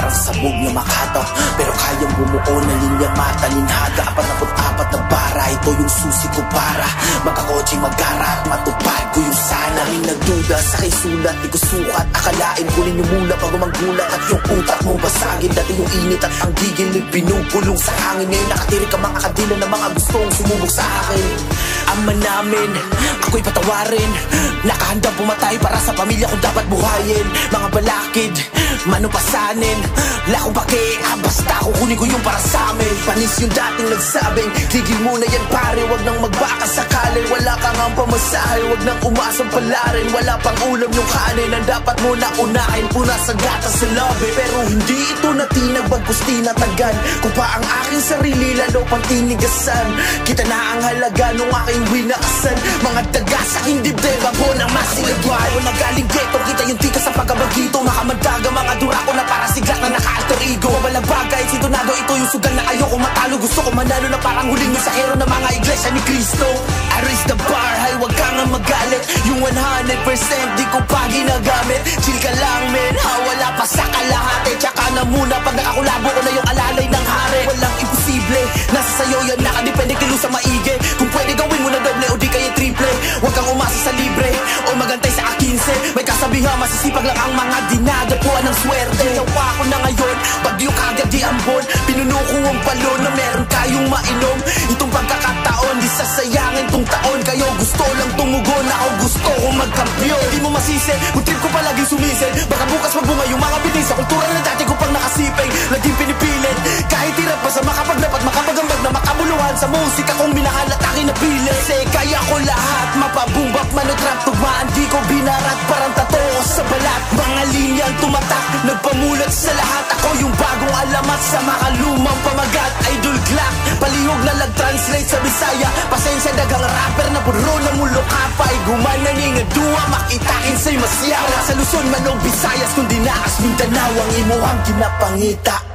parang sabog na Makata. Pero kayang bumuo na linya matalinhaga. 44 na bara, ito yung susi ko para magkakotseng mag-ara at matupad ko yung sana. May nagduda sa kay sulat, di ko sukat. Akalain kunin yung mula bago maggulat at yung utak mo basagin. Dati yung init at ang gigil ay binubulong sa hangin. Ngayon nakatirik ang mga kadila ng mga gustong sumubok sa akin. Ama namin, ako'y patawarin. Nakahandang pumatay para sa pamilya kong dapat buhayin. Mga balakid, manupasanin. Lakong pake, basta kukunin ko yung para sa amin. Panis yung dating nagsabing, tigil mo na yan pare, wag nang magbaka sakali. Wala kang ang pamasahe, wag nang umasang palarin. Wala pang ulam yung kanin, ang dapat mo na unahin. Puna sa gata sa lobby, pero hindi ito natinag, bagkus tinatagan. Kung pa ang aking sarili, lalo pang tinigasan. Kita na ang halaga nung aking winakasan. Mga daga sa aking dibdib, ako na masilagway. O nagaling ghetto, kita yung tika sa pagkabagito. Makamandaga mga durako na para siglat na naka-alter ego. Walang bagay, sintonado ito yung sugal na ayoko matalo. Gusto ko manalo na parang huling mensahero ng mga iglesia ni Cristo. I raise the bar, hay wag ka nga magalit. Yung 100% di ko pa ginagamit. Chill ka lang men, wala pa sa kalahati. Tsaka na muna pag nakakulabo ko na yung alalay ng hari. Walang imposible, nasa sayo yan, nakadepende kilo sa maigi. Kung pwede gawin mo na doble o di kaya triple. Huwag kang umasa sa libre o magantay sa A15. May kasabihan, masisipag lang ang mga dinadapuan ng swerte. Ginawa ko na ngayon, bagyo kagad di ambon. Pinuno ko ang balon na meron kayong mainom. Itong pagkakataon, di sasayangin tong taon. Kayo gusto lang tumugon, ako gusto kong magkampiyon. Di mo masisi, kung trip ko palagi sumisid. Baka bukas magbunga yung mga bitin sa kultura na dati ko pang nakasiping. Laging pinipilit, kahit hirap pa sa makapagdapat, makapagambag na makabuluhan. Sa musika kong minahal at aking napili. Kasi kaya ko lahat, mapabumbap, manotrap, tugmaan. Di ko binarat, parang tato sa balat. Mga linyang tumatak, nagpamulat sa lahat. Ako yung bagong alamat sa makalumang pamagat. Idol clock, palihog na lag-translate sa Bisaya. Pasensya dagang rapper na puro na mulo kapay. Gumananing nga duwa, makitakin sa'y masyawa. Sa Luzon man o Visayas, kundi naas Mindanao ang imuhang kinapangita.